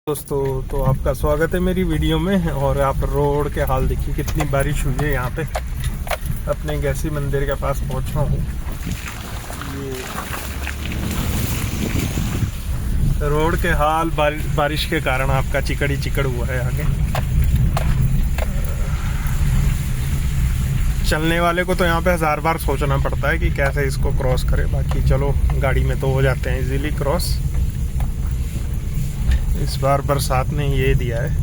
दोस्तों, तो आपका स्वागत है मेरी वीडियो में। और आप रोड के हाल देखिए, कितनी बारिश हुई है यहाँ पे। अपने गैसी मंदिर के पास पहुँचा हूँ। ये रोड के हाल बारिश के कारण आपका चिकड़ ही चिकड़ हुआ है आगे। चलने वाले को तो यहाँ पे 1000 बार सोचना पड़ता है कि कैसे इसको क्रॉस करे। बाकी चलो, गाड़ी में तो हो जाते हैं इजीली क्रॉस। इस बार बरसात ने ये दिया है।